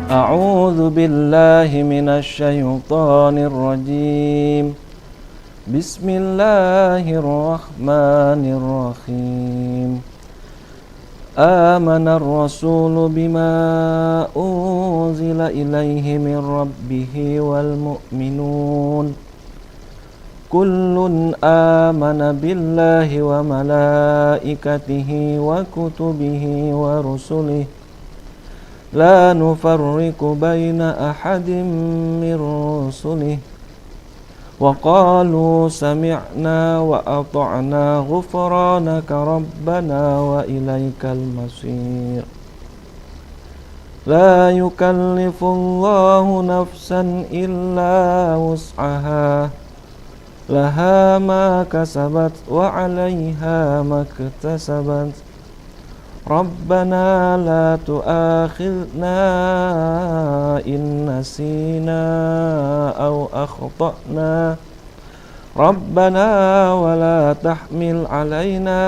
أعوذ بالله من الشيطان الرجيم. بسم الله الرحمن الرحيم. آمن الرسول بما أنزل إليه من ربه والمؤمنون كل آمن بالله وملائكته وكتبه ورسله لا نفرق بين أحد من رسله وقالوا سمعنا وأطعنا غفرانك ربنا وإليك المصير لا يكلف الله نفسا إلا وسعها لها ما كسبت وعليها ما اكتسبت ربنا لا تؤاخذنا إن نسينا أو أخطأنا ربنا ولا تحمل علينا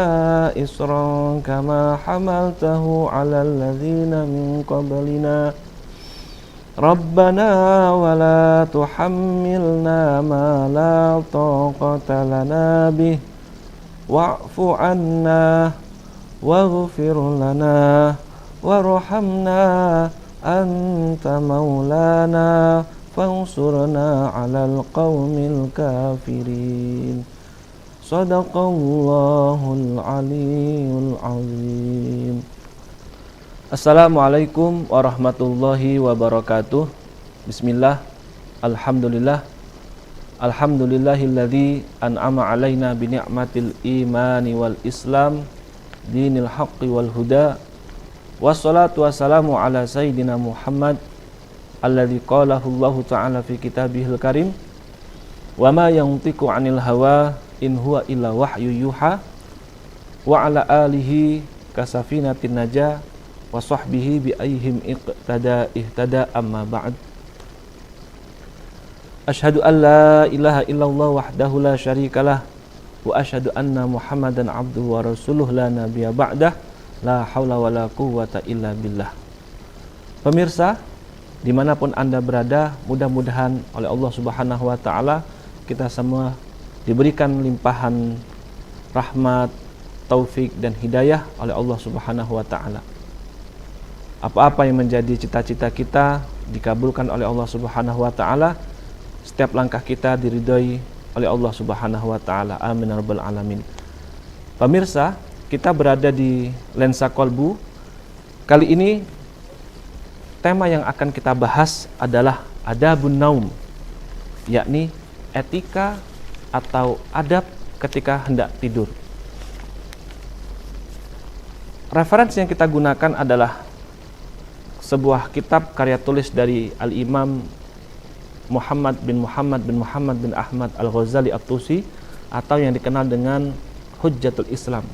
إصرا كما حملته على الذين من قبلنا ربنا ولا تحملنا ما لا طاقة لنا به واعف عنا واغفر لنا وارحمنا أنت مولانا فانصرنا على القوم الكافرين صدق الله العلي العظيم. Assalamualaikum warahmatullahi wabarakatuh. Bismillah. Alhamdulillah. Alhamdulillahilladzi an'ama alaina bi ni'matil imani wal islam dinil haqqi wal huda. Wassalatu wassalamu ala sayyidina Muhammad alladzi qalahu Allahu ta'ala fi kitabihil karim. Wa ma yantiqu 'anil hawa in huwa illa wahyu yuha. Wa ala alihi kasafinatin najah wa sahbihi bi ayyihim ihtada amma ba'd. Asyhadu an la ilaha illallah wahdahu la syarikalah wa asyhadu anna Muhammadan abduhu wa rasuluh la nabiyya ba'dah la haula wala quwwata illa billah. Pemirsa, dimanapun Anda berada, mudah-mudahan oleh Allah Subhanahu wa ta'ala kita semua diberikan limpahan rahmat, taufik dan hidayah oleh Allah Subhanahu wa ta'ala. Apa-apa yang menjadi cita-cita kita dikabulkan oleh Allah Subhanahu wa ta'ala. Setiap langkah kita diridhoi oleh Allah Subhanahu wa ta'ala. Amin ya rabbal alamin. Pemirsa, kita berada di Lensa Kolbu. Kali ini tema yang akan kita bahas adalah adabun naum, yakni etika atau adab ketika hendak tidur. Referensi yang kita gunakan adalah sebuah kitab karya tulis dari Al-Imam Muhammad bin Ahmad Al-Ghazali At-Tusi, atau yang dikenal dengan Hujjatul Islam.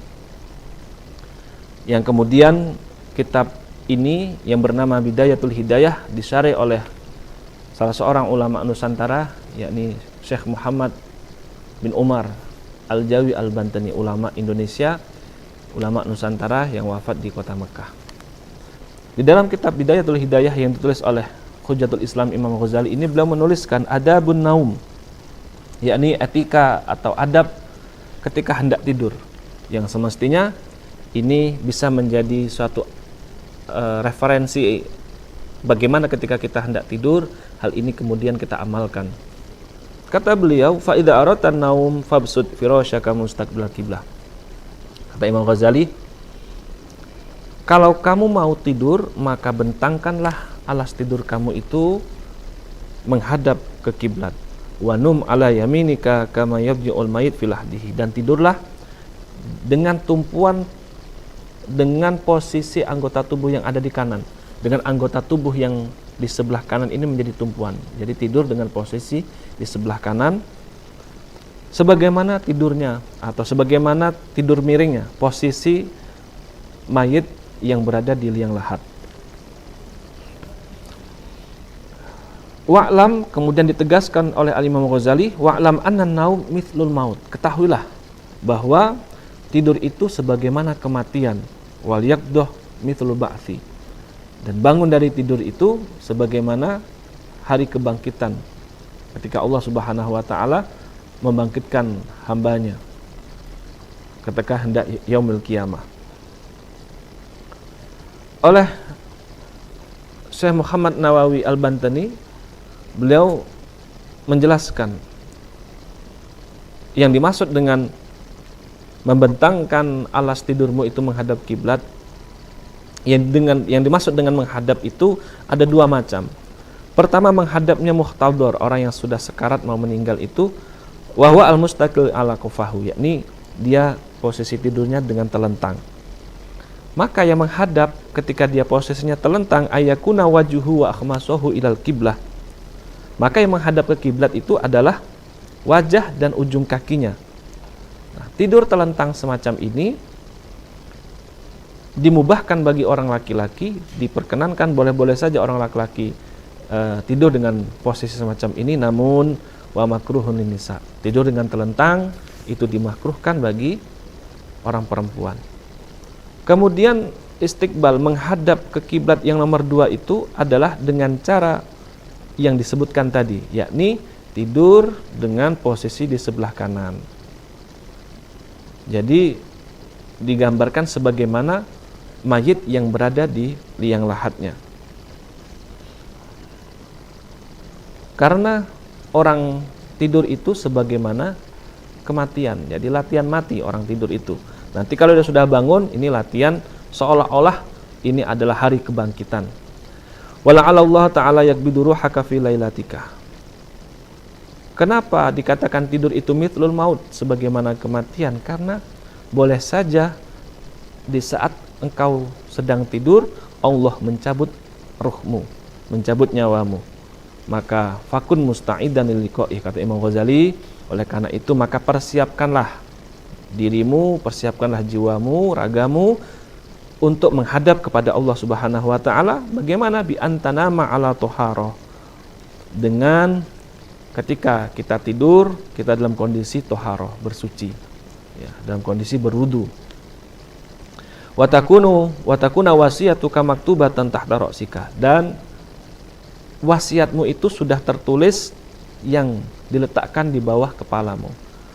Yang kemudian kitab ini yang bernama Bidayatul Hidayah disyarih oleh salah seorang ulama Nusantara, yakni Syekh Muhammad bin Umar Al-Jawi Al-Bantani, ulama Indonesia, ulama Nusantara yang wafat di kota Mekah. Di dalam kitab Bidayatul Hidayah yang ditulis oleh Hujjatul Islam Imam Ghazali ini, beliau menuliskan adabun naum, yakni etika atau adab ketika hendak tidur, yang semestinya ini bisa menjadi suatu referensi bagaimana ketika kita hendak tidur, hal ini kemudian kita amalkan. Kata beliau, fa idza aratan naum fabsud firasyaka mustaqbil qiblah. Kata Imam Ghazali, kalau kamu mau tidur, maka bentangkanlah alas tidur kamu itu menghadap ke kiblat. Wa num ala yaminika kama yabji'ul mayit fil lahdihi, dan tidurlah dengan tumpuan, dengan posisi anggota tubuh yang ada di kanan, dengan anggota tubuh yang di sebelah kanan ini menjadi tumpuan. Jadi tidur dengan posisi di sebelah kanan, sebagaimana tidurnya atau sebagaimana tidur miringnya posisi mayit yang berada di liang lahat. Wa'lam, kemudian ditegaskan oleh Al-Imam Ghazali, wa'lam anna naum mithlul maut. Ketahuilah bahwa tidur itu sebagaimana kematian. Wal yaqdah mithlul ba'thi. Dan bangun dari tidur itu sebagaimana hari kebangkitan ketika Allah Subhanahu wa taala membangkitkan hambanya ketika hendak yaumil qiyamah. Oleh Syekh Muhammad Nawawi Al-Bantani, beliau menjelaskan yang dimaksud dengan membentangkan alas tidurmu itu menghadap kiblat, yang dimaksud dengan menghadap itu ada dua macam. Pertama, menghadapnya muhtadhar, orang yang sudah sekarat mau meninggal itu, wa huwa al-mustaqil ala kufahu, yakni dia posisi tidurnya dengan telentang. Maka yang menghadap ketika dia posisinya telentang, ayakuna wajuhu wa akhmasuhu ilal kiblah. Maka yang menghadap ke kiblat itu adalah wajah dan ujung kakinya. Nah, tidur telentang semacam ini dimubahkan bagi orang laki-laki, diperkenankan boleh-boleh saja orang laki-laki tidur dengan posisi semacam ini, namun wa makruhun nisa, tidur dengan telentang itu dimakruhkan bagi orang perempuan. Kemudian istiqbal, menghadap ke kiblat yang nomor 2 itu adalah dengan cara yang disebutkan tadi, yakni tidur dengan posisi di sebelah kanan. Jadi digambarkan sebagaimana mayit yang berada di liang lahatnya. Karena orang tidur itu sebagaimana kematian, jadi latihan mati orang tidur itu. Nanti kalau dia sudah bangun, ini latihan seolah-olah ini adalah hari kebangkitan. Wala'allahu ta'ala yakbidu ruhaka fi lailatika. Kenapa dikatakan tidur itu mithlul maut, sebagaimana kematian? Karena boleh saja di saat engkau sedang tidur, Allah mencabut ruhmu, mencabut nyawamu. Maka fakun musta'idan liliqa'i, kata Imam Ghazali. Oleh karena itu maka persiapkanlah dirimu, persiapkanlah jiwamu, ragamu untuk menghadap kepada Allah Subhanahu wa taala. Bagaimana? Bi antanama ala toharoh, dengan ketika kita tidur kita dalam kondisi toharoh, bersuci ya, dalam kondisi berwudu. Watakuna wasiyatuka maktubatan tahta ra'sika, dan wasiatmu itu sudah tertulis yang diletakkan di bawah kepalamu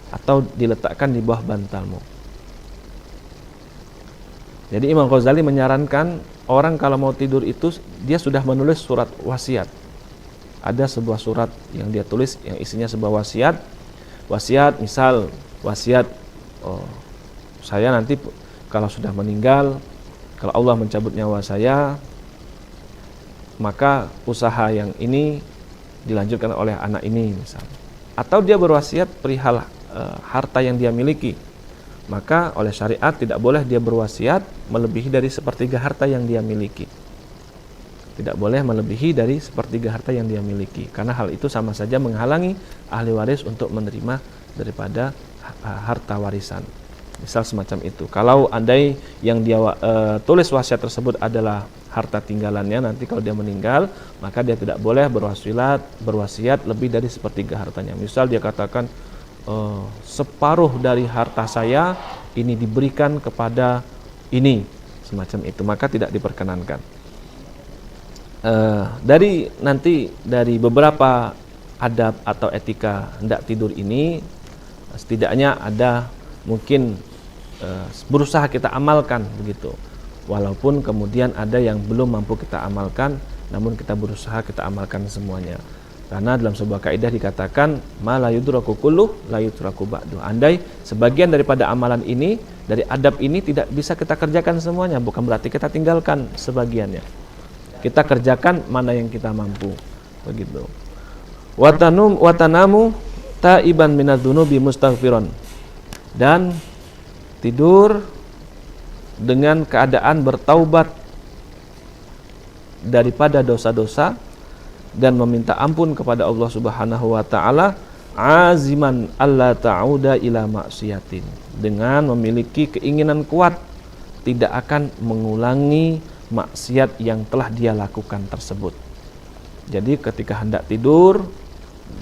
atau diletakkan di bawah bantalmu. Jadi Imam Ghazali menyarankan orang kalau mau tidur itu dia sudah menulis surat wasiat. Ada sebuah surat yang dia tulis yang isinya sebuah wasiat. Wasiat, misal wasiat, saya nanti kalau sudah meninggal, kalau Allah mencabut nyawa saya, maka usaha yang ini dilanjutkan oleh anak ini misalnya. Atau dia berwasiat perihal harta yang dia miliki, maka oleh syariat tidak boleh dia berwasiat melebihi dari sepertiga harta yang dia miliki. Tidak boleh melebihi dari sepertiga harta yang dia miliki, karena hal itu sama saja menghalangi ahli waris untuk menerima daripada harta warisan. Misal semacam itu. Kalau andai yang dia tulis wasiat tersebut adalah harta tinggalannya, nanti kalau dia meninggal, maka dia tidak boleh berwasiat lebih dari sepertiga hartanya. Misal dia katakan separuh dari harta saya ini diberikan kepada ini, semacam itu, maka tidak diperkenankan. Dari beberapa adab atau etika hendak tidur ini, setidaknya ada mungkin berusaha kita amalkan begitu. Walaupun kemudian ada yang belum mampu kita amalkan, namun kita berusaha kita amalkan semuanya. Karena dalam sebuah kaidah dikatakan ma la yudraku kulluh la yutraku ba'du. Andai sebagian daripada amalan ini, dari adab ini tidak bisa kita kerjakan semuanya, bukan berarti kita tinggalkan sebagiannya. Kita kerjakan mana yang kita mampu. Begitu. Watanamu taiban minadzunubi mustaghfiron. Dan tidur dengan keadaan bertaubat daripada dosa-dosa dan meminta ampun kepada Allah Subhanahu wa taala, aziman alla ta'uda ila maksiatin, dengan memiliki keinginan kuat tidak akan mengulangi maksiat yang telah dia lakukan tersebut. Jadi ketika hendak tidur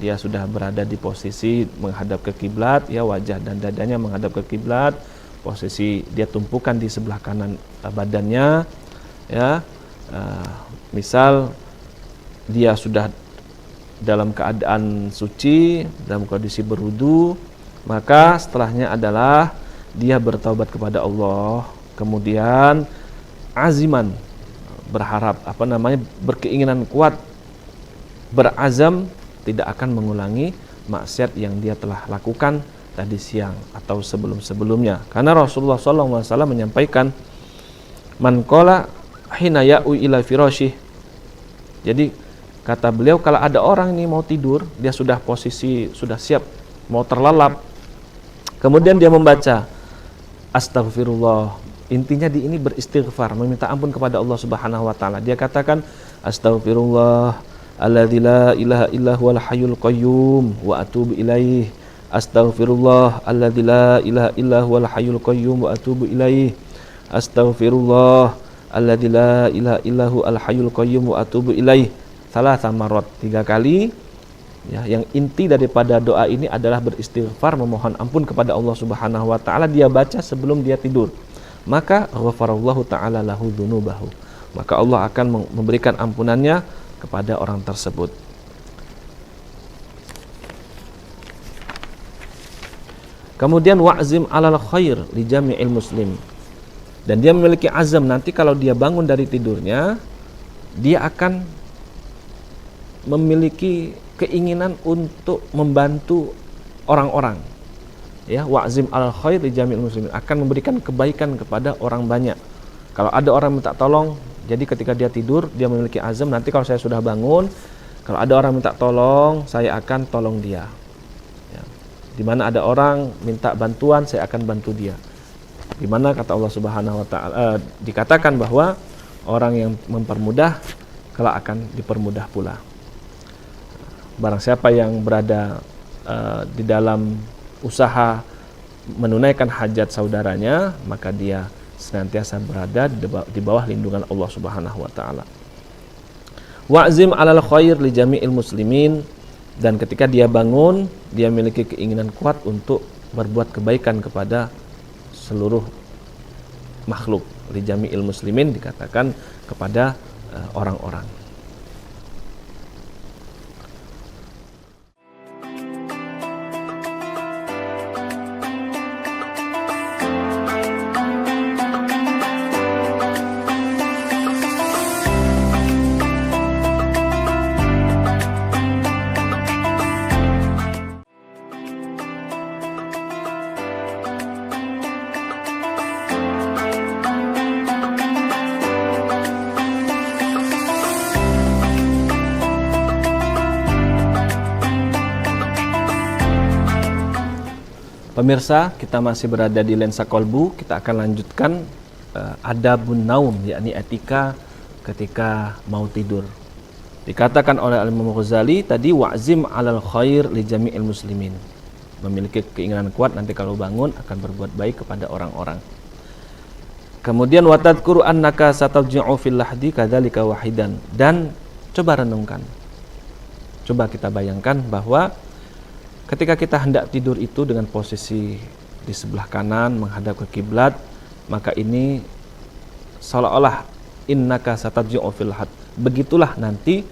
dia sudah berada di posisi menghadap ke kiblat, ya, wajah dan dadanya menghadap ke kiblat, posisi dia tumpukan di sebelah kanan badannya, ya, Misal dia sudah dalam keadaan suci, dalam kondisi berwudu, maka setelahnya adalah dia bertaubat kepada Allah, kemudian aziman, berharap, berkeinginan kuat, berazam tidak akan mengulangi maksiat yang dia telah lakukan tadi siang atau sebelum-sebelumnya. Karena Rasulullah SAW menyampaikan, man qala hina ya'u ila firasyih. Jadi kata beliau, kalau ada orang ini mau tidur, dia sudah siap mau terlelap, kemudian dia membaca astagfirullah, intinya di ini beristighfar, meminta ampun kepada Allah Subhanahu wa taala. Dia katakan astagfirullah alladzi la ilaha illa huwal hayyul qayyum wa atubu ilaih. Astaghfirullah alladzi la ilaha illa huwal hayyul qayyum wa atubu ilaih. Astaghfirullah alladzi la ilaha illa huwal hayyul qayyum wa atubu ilaih. Salasah marot, 3 kali. Ya, yang inti daripada doa ini adalah beristighfar, memohon ampun kepada Allah Subhanahu wa taala. Dia baca sebelum dia tidur. Maka ghafarallahu taala lahu dzunubahu. Maka Allah akan memberikan ampunannya kepada orang tersebut. Kemudian wa'zim alal khair li jami'il muslim. Dan dia memiliki azam, nanti kalau dia bangun dari tidurnya, dia akan memiliki keinginan untuk membantu orang-orang. Ya, wa'zim alal khair li jami'il muslimin, akan memberikan kebaikan kepada orang banyak. Kalau ada orang minta tolong, jadi ketika dia tidur, dia memiliki azam, nanti kalau saya sudah bangun, kalau ada orang minta tolong, saya akan tolong dia. Ya. Di mana ada orang minta bantuan, saya akan bantu dia. Di mana kata Allah Subhanahu wa taala, dikatakan bahwa orang yang mempermudah kelak akan dipermudah pula. Barang siapa yang berada di dalam usaha menunaikan hajat saudaranya, maka dia senantiasa berada di bawah lindungan Allah Subhanahu wa taala. Wa'zim 'alal khair li jami'il muslimin, dan ketika dia bangun, dia memiliki keinginan kuat untuk berbuat kebaikan kepada seluruh makhluk. Li jami'il muslimin dikatakan kepada orang-orang. Pemirsa, kita masih berada di Lensa Kolbu. Kita akan lanjutkan adabun naum, yakni etika ketika mau tidur. Dikatakan oleh Imam Ghazali tadi, wa'zim 'alal khair li jami'il muslimin. Memiliki keinginan kuat nanti kalau bangun akan berbuat baik kepada orang-orang. Kemudian wa tadhkuru annaka satarji'u fil lahdi kadzalika wahidan. Dan coba renungkan. Coba kita bayangkan bahwa ketika kita hendak tidur itu dengan posisi di sebelah kanan menghadap ke kiblat, maka ini seolah-olah innaka satarji'u fil had. Begitulah nanti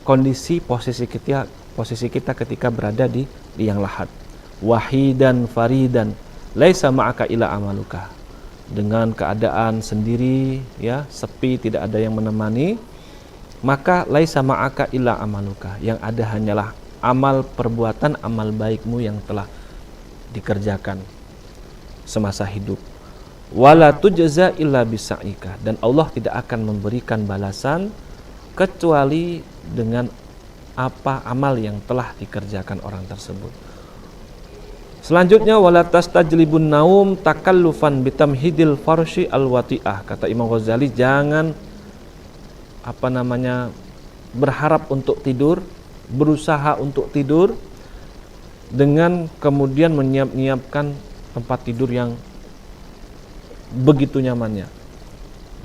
kondisi posisi kita ketika berada di liang lahat. Wahidan faridan laisa ma'aka ila amaluka. Dengan keadaan sendiri, ya, sepi, tidak ada yang menemani, maka laisa ma'aka ila amaluka. Yang ada hanyalah amal perbuatan, amal baikmu yang telah dikerjakan semasa hidup. Wala tujza illa bisa'ika, dan Allah tidak akan memberikan balasan kecuali dengan apa amal yang telah dikerjakan orang tersebut. Selanjutnya wala tastajlibun naum takallufan bitamhidil farshi alwati'ah. Kata Imam Ghazali, jangan berharap untuk tidur, berusaha untuk tidur dengan kemudian menyiapkan tempat tidur yang begitu nyamannya.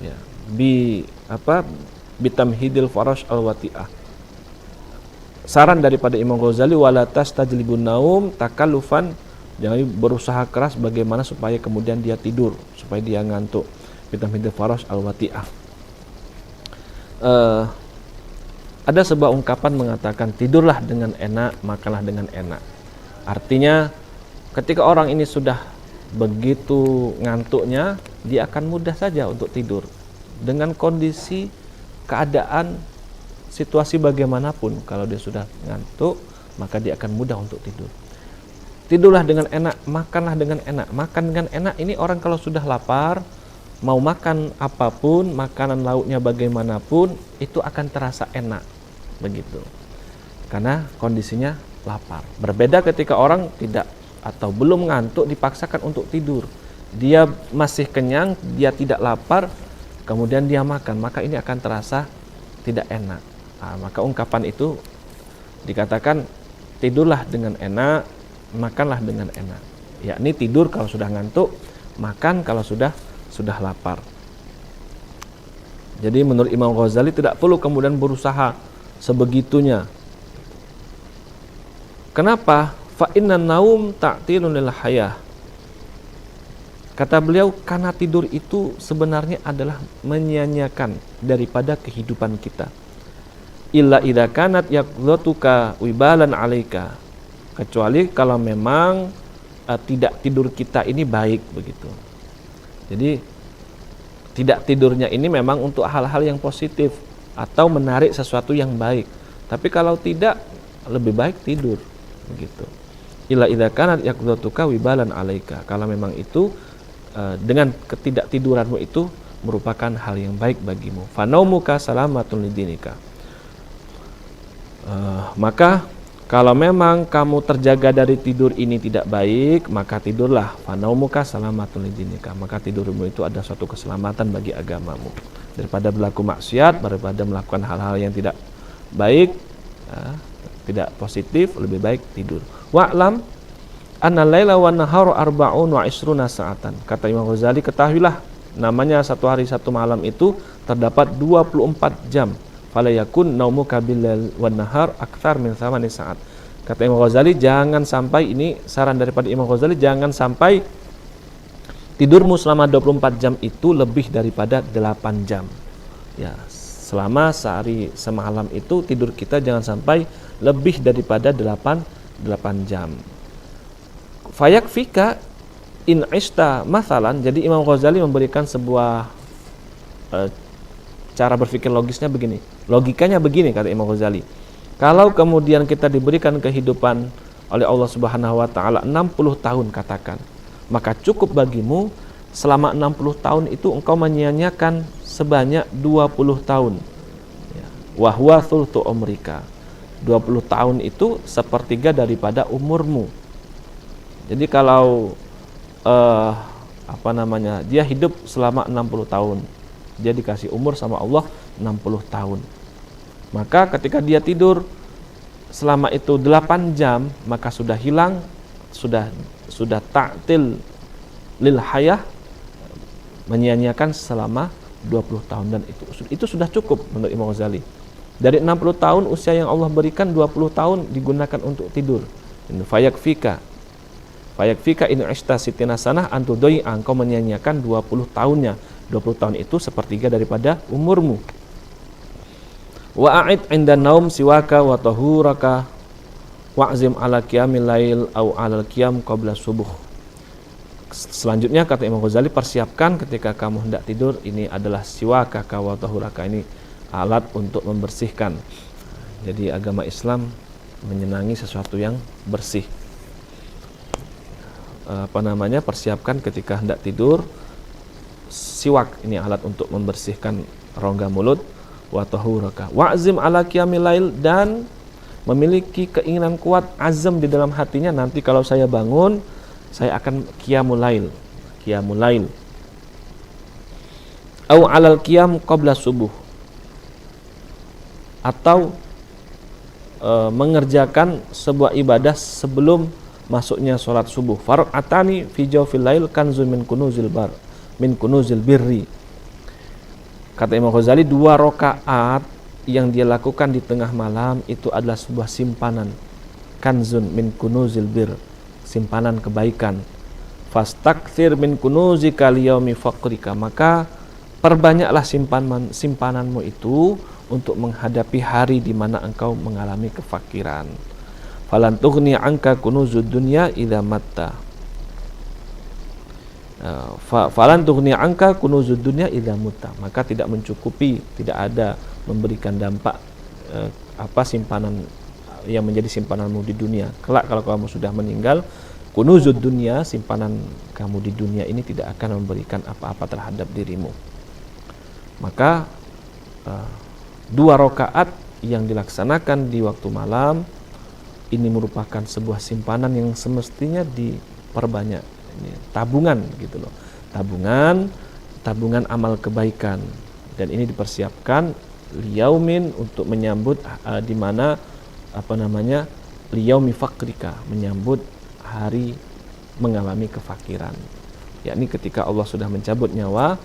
Ya, bitamhidil farash alwati'ah. Saran daripada Imam Ghazali, wala tastajlibun naum takallufan, jangan berusaha keras bagaimana supaya kemudian dia tidur, supaya dia ngantuk. Bitamhidil farash alwati'ah. eh, ada sebuah ungkapan mengatakan tidurlah dengan enak, makanlah dengan enak. Artinya ketika orang ini sudah begitu ngantuknya, dia akan mudah saja untuk tidur. Dengan kondisi, keadaan, situasi bagaimanapun, kalau dia sudah ngantuk, maka dia akan mudah untuk tidur. Tidurlah dengan enak, makanlah dengan enak. Makan dengan enak ini orang kalau sudah lapar, mau makan apapun, makanan lauknya bagaimanapun, itu akan terasa enak. Begitu. Karena kondisinya lapar. Berbeda ketika orang tidak atau belum ngantuk dipaksakan untuk tidur. Dia masih kenyang, dia tidak lapar, kemudian dia makan, maka ini akan terasa tidak enak. Nah, maka ungkapan itu dikatakan tidurlah dengan enak, makanlah dengan enak. Yakni tidur kalau sudah ngantuk, makan kalau sudah lapar. Jadi menurut Imam Ghazali tidak perlu kemudian berusaha sebegitunya. Kenapa? Fa inna naum ta'tilun lil hayah. Kata beliau, karena tidur itu sebenarnya adalah menyia-nyiakan daripada kehidupan kita. Illa idza kanat yaqdatuka wibalan 'alaika. Kecuali kalau memang tidak tidur kita ini baik begitu. Jadi tidak tidurnya ini memang untuk hal-hal yang positif atau menarik sesuatu yang baik. Tapi kalau tidak, lebih baik tidur begitu. Illa idza kanat yaqdatuka wibalan 'alaika. Kalau memang itu dengan ketidaktiduranmu itu merupakan hal yang baik bagimu. Fanaumuka salamatun lidinika. Maka kalau memang kamu terjaga dari tidur ini tidak baik, maka tidurlah. Fanaumuka salamatun lidinika. Maka tidurmu itu ada suatu keselamatan bagi agamamu. Daripada berlaku maksiat, daripada melakukan hal-hal yang tidak baik, tidak positif, lebih baik tidur. Wa'lam anna laila wan nahar arba'un wa isruna sa'atan. Kata Imam Ghazali, ketahuilah namanya satu hari satu malam itu terdapat 24 jam. Fala yakun naumuka bil wan nahar aktsar min 8 saat. Kata Imam Ghazali, jangan sampai, ini saran daripada Imam Ghazali, jangan sampai tidurmu selama 24 jam itu lebih daripada 8 jam. Ya, selama sehari semalam itu tidur kita jangan sampai lebih daripada 8 jam. Fayakfika in ista masalan. Jadi Imam Ghazali memberikan sebuah cara berpikir logisnya begini. Logikanya begini, kata Imam Ghazali. Kalau kemudian kita diberikan kehidupan oleh Allah Subhanahu wa taala 60 tahun katakan, maka cukup bagimu selama 60 tahun itu engkau menyia-nyiakan sebanyak 20 tahun. Ya. Wa huwa thulthu umrika. 20 tahun itu sepertiga daripada umurmu. Jadi kalau dia hidup selama 60 tahun, dia dikasih umur sama Allah 60 tahun. Maka ketika dia tidur selama itu 8 jam, maka sudah hilang, sudah ta'til lil hayah, menyia-nyiakan selama 20 tahun, dan itu sudah cukup menurut Imam Ghazali. Dari 60 tahun usia yang Allah berikan, 20 tahun digunakan untuk tidur. Fayakfika in ishta sitina sanah antudoi, engkau menyia-nyiakan 20 tahunnya. 20 tahun itu sepertiga daripada umurmu. Wa a'id 'inda naum siwaka wa tahuraka wa'zim ala qiyamil lail au 'alal qiyam qabla subuh. Selanjutnya kata Imam Ghazali, persiapkan ketika kamu hendak tidur, ini adalah siwaka wa tahuraka, ini alat untuk membersihkan. Jadi agama Islam menyenangi sesuatu yang bersih. Persiapkan ketika hendak tidur, siwak, ini alat untuk membersihkan rongga mulut, wa tahuraka wa'zim ala qiyamil lail, dan memiliki keinginan kuat, azam di dalam hatinya, nanti kalau saya bangun saya akan qiyamul lail au alal qiyam qabla subuh, atau mengerjakan sebuah ibadah sebelum masuknya sholat subuh. Far'atani fi jawfil lail kanzun min kunuzil birri. Kata Imam Ghazali, 2 rakaat yang dia lakukan di tengah malam itu adalah sebuah simpanan, kanzun min kunuzil bir, simpanan kebaikan. Fastakthir min kunuzika liyaumi faqrika, maka perbanyaklah simpananmu itu untuk menghadapi hari di mana engkau mengalami kefakiran. Falan tughni anka kunuzud dunya idza matta. Falan tughni anka kunuzud dunya idza mutta. Maka tidak mencukupi, tidak ada memberikan dampak simpanan yang menjadi simpananmu di dunia. Kelak kalau kamu sudah meninggal, kunuzud dunya, simpanan kamu di dunia ini tidak akan memberikan apa-apa terhadap dirimu. Maka 2 rakaat yang dilaksanakan di waktu malam ini merupakan sebuah simpanan yang semestinya diperbanyak. Ini tabungan gitu loh. Tabungan amal kebaikan, dan ini dipersiapkan liyaumin untuk menyambut di mana liyaumi fakrika, menyambut hari mengalami kefakiran. Yakni ketika Allah sudah mencabut nyawa,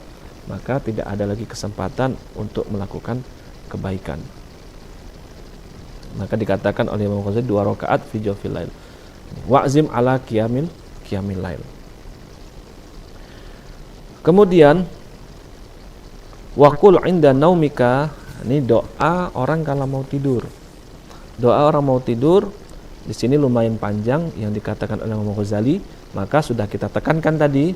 maka tidak ada lagi kesempatan untuk melakukan kebaikan. Maka dikatakan oleh Imam Ghazali 2 rakaat fi jawfil lail. Wa'zim ala qiyamil lail. Kemudian waqul inda naumika, ini doa orang kalau mau tidur. Doa orang mau tidur di sini lumayan panjang yang dikatakan oleh Imam Ghazali. Maka sudah kita tekankan tadi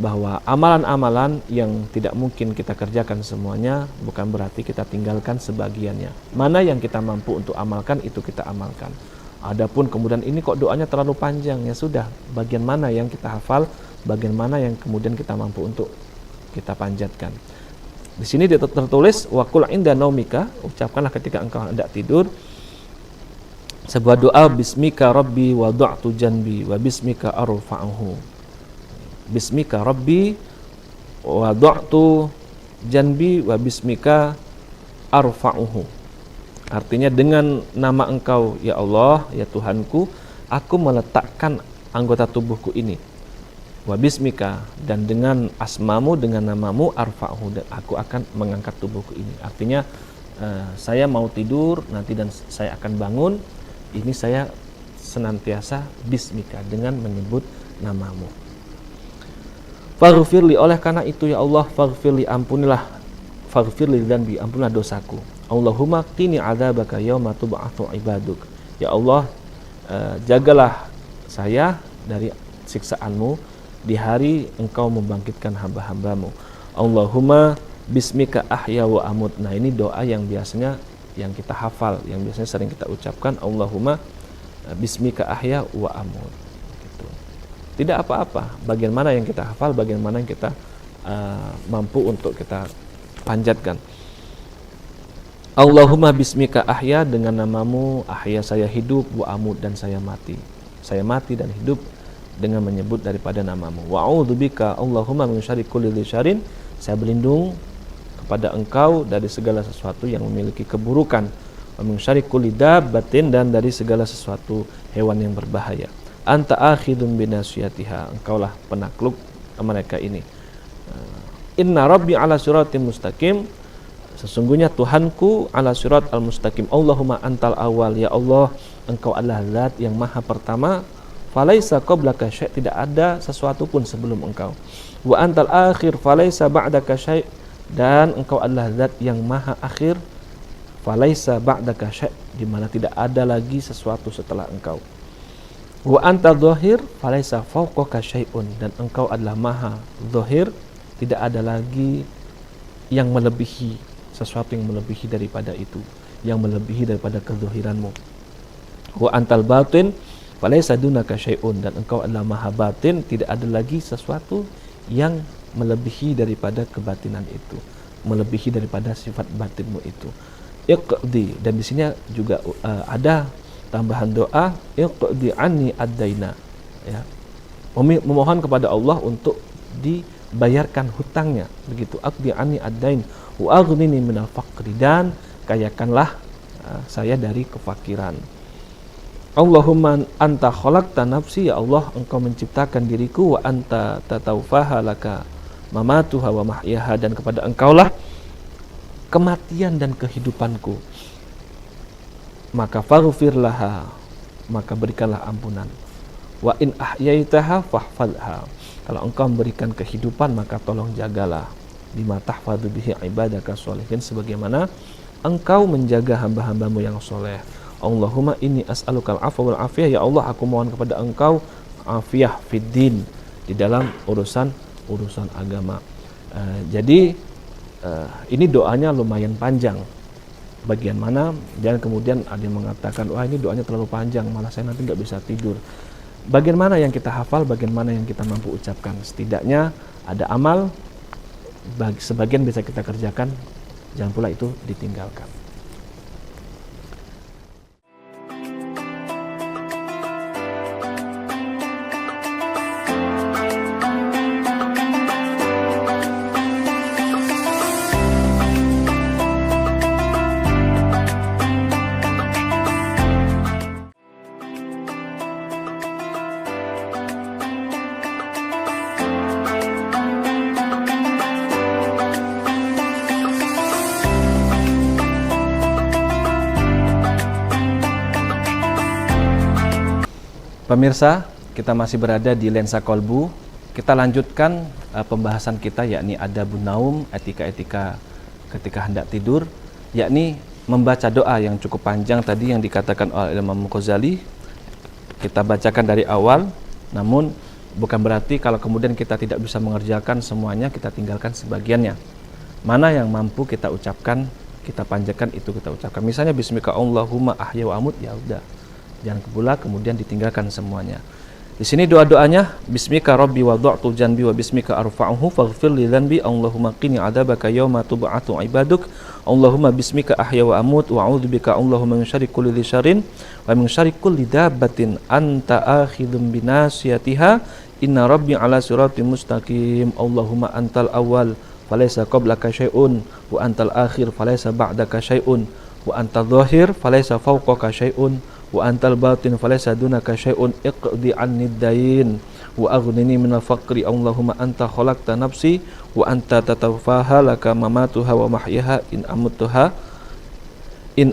bahwa amalan-amalan yang tidak mungkin kita kerjakan semuanya, bukan berarti kita tinggalkan sebagiannya. Mana yang kita mampu untuk amalkan, itu kita amalkan. Adapun kemudian ini kok doanya terlalu panjang, ya sudah, bagian mana yang kita hafal, bagian mana yang kemudian kita mampu untuk kita panjatkan. Di sini tertulis waqul inda naumika, ucapkanlah ketika engkau hendak tidur sebuah doa, bismika rabbi wada'tu janbi wa bismika arfa'uhu. Bismika rabbi wada'tu janbi wa bismika arfa'uhu. Artinya dengan nama engkau ya Allah, ya Tuhanku, aku meletakkan anggota tubuhku ini. Wa bismika, dan dengan asmamu, dengan namamu, arfa'uhu, dan aku akan mengangkat tubuhku ini. Artinya saya mau tidur nanti dan saya akan bangun, ini saya senantiasa bismika, dengan menyebut namamu. Faghfirli, oleh karena itu ya Allah, faghfirli, ampunilah, faghfirli dzanbi, ampunilah dosaku. Allahumma qini adzabaka yauma tub'atsu ibaduk. Ya Allah, jagalah saya dari siksaanmu di hari engkau membangkitkan hamba-hambamu. Allahumma bismika ahya wa amut. Nah, ini doa yang biasanya yang kita hafal, yang biasanya sering kita ucapkan, Allahumma bismika ahya wa amut. Tidak apa-apa bagian mana yang kita hafal, bagian mana yang kita mampu untuk kita panjatkan. Allahumma bismika ahya, dengan namamu ahya saya hidup, wa amut, dan saya mati. Saya mati dan hidup dengan menyebut daripada namamu. Wa a'udzubika Allahumma min syarri kulli dzarrin, saya berlindung kepada engkau dari segala sesuatu yang memiliki keburukan. Wa min syarri kulli dabbatin, dan dari segala sesuatu hewan yang berbahaya. Anta akhidun binasiyatiha, engkaulah penakluk mereka ini. Inna rabbi ala siratim mustaqim, sesungguhnya Tuhanku ala sirat al-mustaqim. Allahumma antal awal, ya Allah, engkau adalah zat yang maha pertama. Falaisa qablaka syai', tidak ada sesuatu pun sebelum engkau. Wa antal akhir, falaisa ba'daka syai', dan engkau adalah zat yang maha akhir. Falaisa ba'daka syai', di mana tidak ada lagi sesuatu setelah engkau. Wa anta dzahir, falaisa fawqaka syai'un, dan engkau adalah maha dzahir, tidak ada lagi yang melebihi, sesuatu yang melebihi daripada itu, yang melebihi daripada kezahiranmu. Wa antal batin, falaisa dunaka syai'un, dan engkau adalah maha batin, tidak ada lagi sesuatu yang melebihi daripada kebatinan itu, melebihi daripada sifat batinmu itu. Iqdi, dan di sini juga ada tambahan doa, iqdi anni ad-daina, ya, memohon kepada Allah untuk dibayarkan hutangnya, begitu. Aqdi anni ad-dain wa aghnini minal faqri, dan kayakanlah saya dari kefakiran. Allahumma anta khalaqta nafsi, ya Allah, engkau menciptakan diriku, wa anta tatawfaha laka mamatuha wa mahyaha, dan kepada engkaulah kematian dan kehidupanku. Maka faghfir laha, maka berikanlah ampunan. Wa in ahyaitaha fahfadha, kalau engkau memberikan kehidupan maka tolong jagalah. bima tahfadzu bihi ibadaka sholihin, sebagaimana engkau menjaga hamba-hambamu yang soleh. Allahumma inni as'alukal afwa wal afiyah, ya Allah aku mohon kepada engkau afiyah fiddin, di dalam urusan agama. Jadi ini doanya lumayan panjang. Bagian mana, dan kemudian ada yang mengatakan, wah ini doanya terlalu panjang, malah saya nanti nggak bisa tidur. Bagian mana yang kita hafal, bagian mana yang kita mampu ucapkan. Setidaknya ada amal, sebagian bisa kita kerjakan, jangan pula itu ditinggalkan. Pemirsa, kita masih berada di Lensa Kolbu. Kita lanjutkan pembahasan kita, yakni adabun naum, etika-etika ketika hendak tidur, yakni membaca doa yang cukup panjang tadi yang dikatakan oleh Imam Ghazali. Kita bacakan dari awal, namun bukan berarti kalau kemudian kita tidak bisa mengerjakan semuanya, kita tinggalkan sebagiannya. Mana yang mampu kita ucapkan, kita panjatkan, itu kita ucapkan. Misalnya bismika Allahumma ahya wa amut, ya udah. Jangan pula kemudian ditinggalkan semuanya. Di sini doa-doanya, bismika rabbi wada'tu janbi wa bismika arfa'uhu faghfir li dhanbi Allahumma qini adzabaka yauma tub'atu ibaduk Allahumma bismika ahya wa amut wa a'udzubika Allahumma min syarri kulli syarrin wa min syarri kulli dabbatin anta akhidhum binasiyatiha inna rabbi ala siratim mustaqim Allahumma antal awal falaysa qablaka syai'un wa antal akhir falaysa ba'daka syai'un wa antal dhahir falaysa fawqaka syai'un wa antal batin falaysa dunaka syai'un iqdi anni dain wa aghnini minal faqri Allahumma anta khalaqta nafsi wa anta tatawaffaha laka mamatuha wa mahyaha in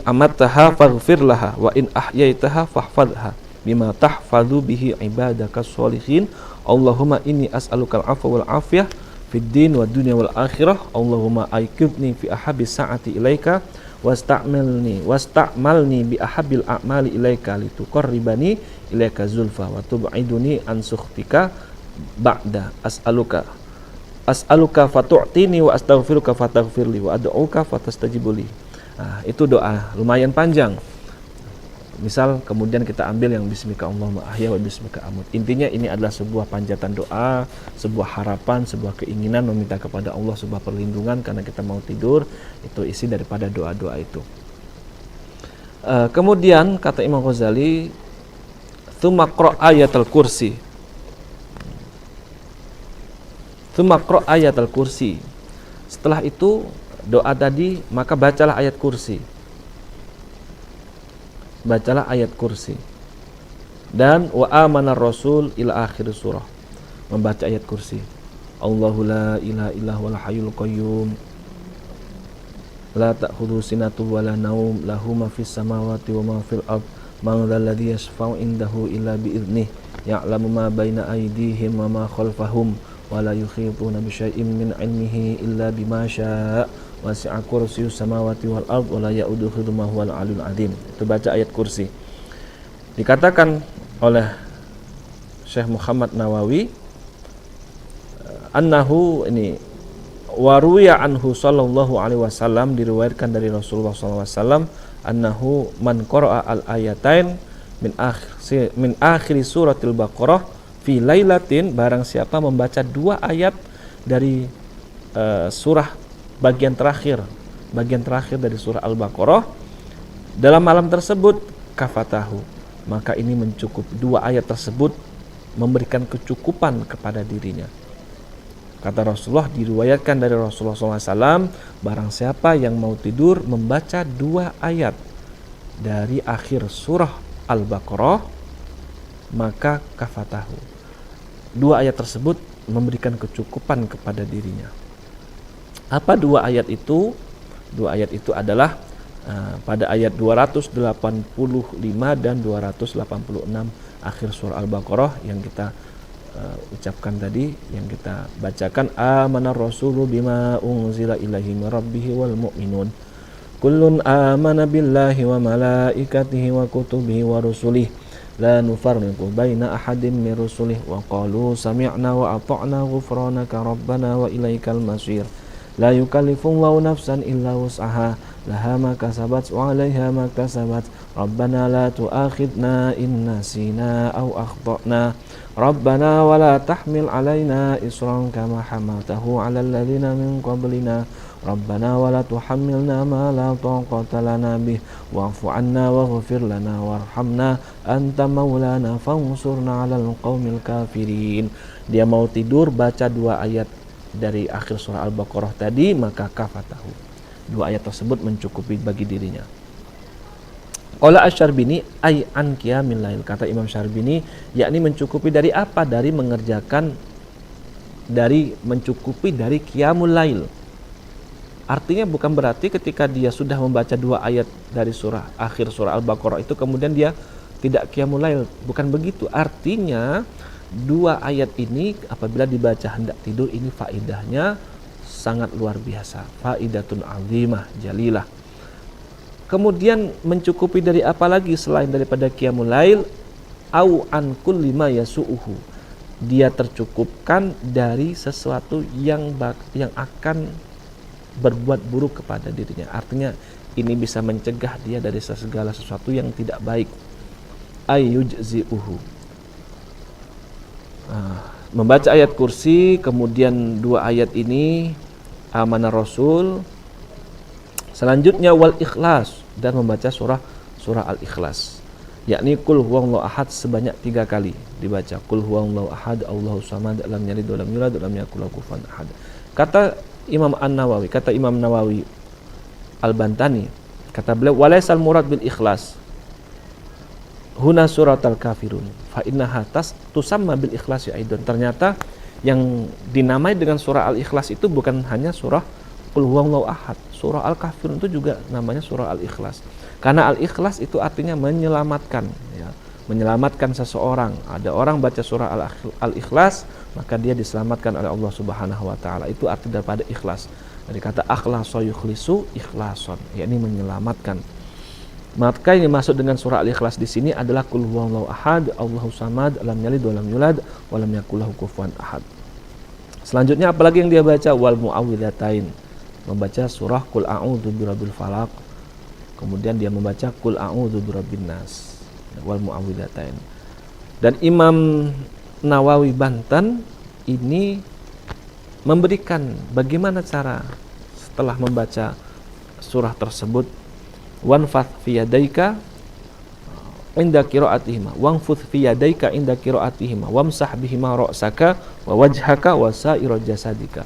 amattaha faghfir laha wa in ahyaitaha fahfadha bima tahfadzu bihi ibadaka sholihin Allahumma inni as'alukal afwa wal afiyah fid din wad dunya wal akhirah Allahumma aykibni fi ahabis sa'ati ilaika wasta'malni bi ahabbil a'mali ilaika lituqarribani ilaika zulfa wa tub'iduni an sukhtika ba'da as'aluka fatu'tini wa astaghfiruka fataghfirli wa ad'uka fatastajibuli. Nah, itu doa lumayan panjang. Misal kemudian kita ambil yang bismika Allahumma ahya wa bismika amut. Intinya ini adalah sebuah panjatan doa, sebuah harapan, sebuah keinginan meminta kepada Allah sebuah perlindungan karena kita mau tidur. Itu isi daripada doa-doa itu. Kemudian kata Imam Ghazali, tsumma qra' ayatul kursi. Tsumma qra' ayatul kursi. Setelah itu doa tadi maka bacalah ayat kursi. Bacalah ayat kursi. Dan wa amana rasul ila akhir surah. Membaca ayat kursi. Allahu la ilaha illallah wal hayyul qayyum. La ta'khudhu sinatun wa la naum, lahu ma fis samawati wa ma fil ard. Man dzal ladzi yashfa'u indahu illa bi idznih. Ya'lamu ma baina aydihim wa ma khalfahum wa la yuhituna bi syai'in min 'ilmihi illa bima syaa'. Wasi'a kursiyyus samawati wal ard wa la ya'uduhu hifdhuhuma huwal 'aliyyul 'azim. Itu baca ayat kursi. Dikatakan oleh Syekh Muhammad Nawawi annahu ini waruya anhu sallallahu alaihi wasallam, diriwayatkan dari Rasulullah sallallahu alaihi wasallam annahu man qara'a al ayatain min akhir suratil Baqarah fi lailatin, barang siapa membaca 2 ayat dari surah bagian terakhir dari surah Al-Baqarah dalam malam tersebut, kafatahu, maka ini mencukup. 2 ayat tersebut memberikan kecukupan kepada dirinya. Kata Rasulullah, diriwayatkan dari Rasulullah SAW, barang siapa yang mau tidur membaca 2 ayat dari akhir surah Al-Baqarah, maka kafatahu. 2 ayat tersebut memberikan kecukupan kepada dirinya. Apa 2 ayat itu? 2 ayat itu adalah pada ayat 285 dan 286 akhir surah Al-Baqarah yang kita ucapkan tadi, yang kita bacakan, amanar rasulu bima unzila ilaihi min rabbih wal mu'minun kullun amana billahi wa malaikatihi wa kutubihi wa rusulihi la nufarriqu baina ahadin min rusulihi wa qalu sami'na wa ata'na ghufranaka rabbana wa ilaikal masir la yukallifullahu nafsan illa wus'aha laha ma kasabat wa 'alaiha ma kasabat rabbana la tu'akhidna in nasina aw akhtana rabbana wa la tahmil 'alaina isran kama hamaltahu 'alal ladzina min qablina rabbana wa la tuhammilna ma la taqata lana bih wa'fu 'anna waghfir lana warhamna anta maulana fansurna 'alal qaumil kafirin. Dia mau tidur, baca 2 ayat dari akhir surah Al-Baqarah tadi, maka kafatahu. 2 ayat tersebut mencukupi bagi dirinya. Qala Asy-Syarbini ay an qiyamil lail, kata Imam Syarbini, yakni mencukupi dari apa? Dari mencukupi dari qiyamul lail. Artinya bukan berarti ketika dia sudah membaca 2 ayat dari akhir surah Al-Baqarah itu kemudian dia tidak qiyamul lail, bukan begitu. Artinya 2 ayat ini apabila dibaca hendak tidur, ini faedahnya sangat luar biasa, faidatun azimah jalilah. Kemudian mencukupi dari apa lagi selain daripada qiyamul lail? Au an kulli ma yasu'uhu, dia tercukupkan dari sesuatu yang akan berbuat buruk kepada dirinya. Artinya ini bisa mencegah dia dari segala sesuatu yang tidak baik. Ayyujzi'uhu. Membaca ayat kursi, kemudian 2 ayat ini amanah rasul, selanjutnya wal ikhlas, dan membaca surah al-ikhlas, yakni kul huwallahu ahad sebanyak 3 kali dibaca. Kul huwallahu ahad Allahu samad lam yalid wa lam yulad wa lam yakul lahu kufuwan ahad. Kata Imam Nawawi Al-Bantani, kata beliau, walaisal murad bil ikhlas huna suratul kafirun fa innaha tusamma bil ikhlas ya aidon. Ternyata yang dinamai dengan surah al-ikhlas itu bukan hanya surah qul huwallahu ahad, surah al-kafirun itu juga namanya surah al-ikhlas. Karena al-ikhlas itu artinya menyelamatkan, ya, menyelamatkan seseorang. Ada orang baca surah al-ikhlas, maka dia diselamatkan oleh Allah Subhanahu wa taala. Itu arti daripada ikhlas. Dari kata akhlasa yukhlisu ikhlason, yakni menyelamatkan. Maka yang masuk dengan surah al-ikhlas di sini adalah qul huwallahu ahad Allahu samad lam yalid wa lam yulad wa lam yakul lahu kufuwan ahad. Selanjutnya apalagi yang dia baca? Wal muawwidzatain, membaca surah qul a'udzu birabbil falaq. Kemudian dia membaca qul a'udzu birabbin nas wal muawwidzatain. Dan Imam Nawawi Banten ini memberikan bagaimana cara setelah membaca surah tersebut, wanfath fi yadaika inda qiraatihima wanfuth fi yadaika inda qiraatihima wamsah bihima ra'saka wa wajhaka wa sa'ira jasadika.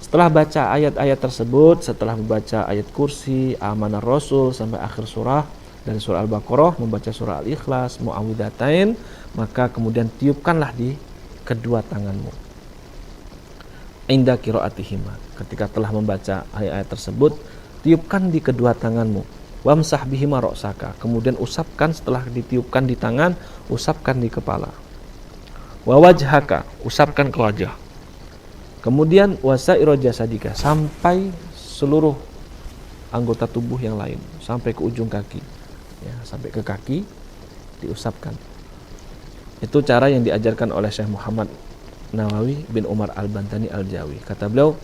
Setelah baca ayat-ayat tersebut, setelah membaca ayat kursi, amanah rasul sampai akhir surah dari surah Al-Baqarah, membaca surah Al-Ikhlas, muawwidzatain, maka kemudian tiupkanlah di kedua tanganmu. Inda qiraatihima, ketika telah membaca ayat-ayat tersebut, tiupkan di kedua tanganmu. Wamsah bihima ra'saka, kemudian usapkan, setelah ditiupkan di tangan, usapkan di kepala. Wa wajhaka, usapkan ke wajah. Kemudian wasairo jasadika, sampai seluruh anggota tubuh yang lain, sampai ke ujung kaki, ya, sampai ke kaki diusapkan. Itu cara yang diajarkan oleh Syekh Muhammad Nawawi bin Umar Al-Bantani Al-Jawi. Kata beliau,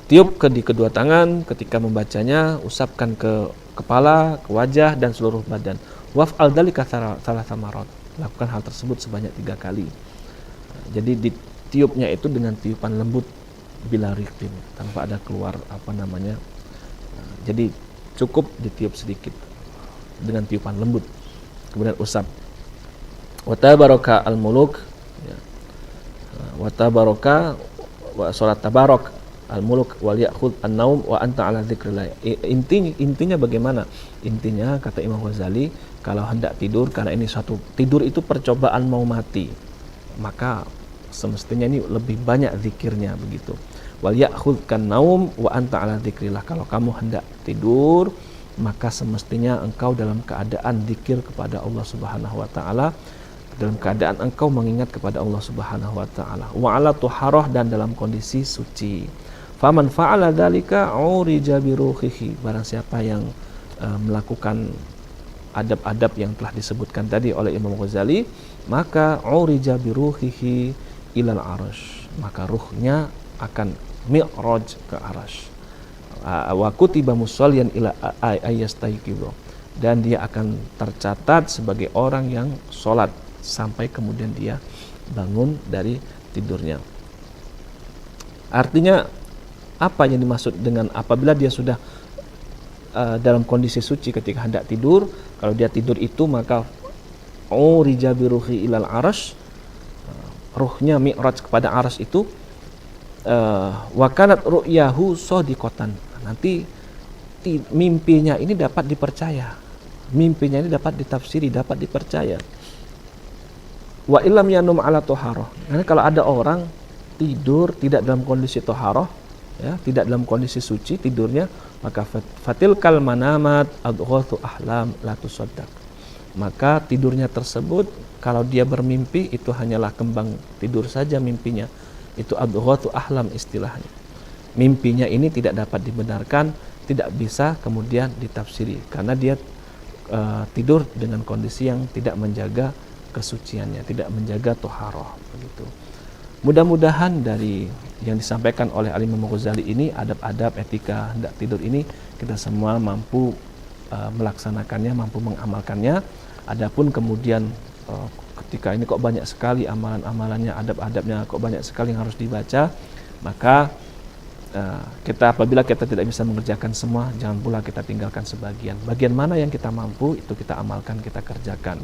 tiup di kedua tangan ketika membacanya, usapkan ke kepala, ke wajah, dan seluruh badan. Waf'al dzalika thalatha marrat, lakukan hal tersebut sebanyak 3 kali. Jadi ditiupnya itu dengan tiupan lembut bila riqtin, tanpa ada keluar jadi cukup ditiup sedikit dengan tiupan lembut, kemudian usap. Wa tabaraka al-muluk, ya. Wa tabaraka wa salat tabarak al-muluk wal ya'khudh an-naum wa anta 'ala dzikrillah. Intinya bagaimana? Intinya kata Imam Ghazali, kalau hendak tidur, karena ini suatu tidur itu percobaan mau mati, maka semestinya ini lebih banyak zikirnya begitu. Wal ya'khudhkan naum wa anta 'ala dzikrillah. Kalau kamu hendak tidur, maka semestinya engkau dalam keadaan zikir kepada Allah Subhanahu wa taala. dalam keadaan engkau mengingat kepada Allah Subhanahu wa taala, wa ala tuharah, dan dalam kondisi suci. Faman fa'ala dzalika urija bi ruhihi, barang siapa yang melakukan adab-adab yang telah disebutkan tadi oleh Imam Ghazali, maka urija bi ruhihi ilal arasy, maka ruhnya akan mi'raj ke arasy. Wa kutiba musallian ila ayastayqidu, dan dia akan tercatat sebagai orang yang sholat sampai kemudian dia bangun dari tidurnya. Artinya apa yang dimaksud dengan apabila dia sudah dalam kondisi suci ketika hendak tidur, kalau dia tidur itu maka urija bi ruhi ilal arasy, ruhnya mi'raj kepada arasy itu, wa kanat ru'yahu shadiqatan, nanti mimpinya ini dapat dipercaya, mimpinya ini dapat ditafsiri, dapat dipercaya. Wa illam yanum ala toharoh, karena kalau ada orang tidur tidak dalam kondisi toharoh, ya, tidak dalam kondisi suci tidurnya, maka fatilkal manamat adghatu ahlam la tusaddaq, maka tidurnya tersebut kalau dia bermimpi itu hanyalah kembang tidur saja mimpinya, itu adghatu ahlam istilahnya. Mimpinya ini tidak dapat dibenarkan, tidak bisa kemudian ditafsiri, karena dia tidur dengan kondisi yang tidak menjaga kesuciannya, tidak menjaga toharoh, begitu. Mudah-mudahan dari yang disampaikan oleh Al-Imam Ghazali ini, adab-adab etika hendak tidur ini, kita semua mampu melaksanakannya, mampu mengamalkannya. Adapun kemudian ketika ini kok banyak sekali amalan-amalannya, adab-adabnya kok banyak sekali yang harus dibaca, maka kita apabila kita tidak bisa mengerjakan semua, jangan pula kita tinggalkan sebagian. Bagian mana yang kita mampu itu kita amalkan, kita kerjakan.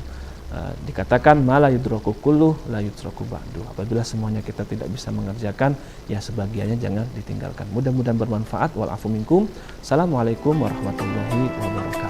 Dikatakan mala yudraku kulluh la yudraku ba'du, apabila semuanya kita tidak bisa mengerjakan, ya sebagiannya jangan ditinggalkan. Mudah-mudahan bermanfaat. Wal afu minkum. Assalamualaikum warahmatullahi wabarakatuh.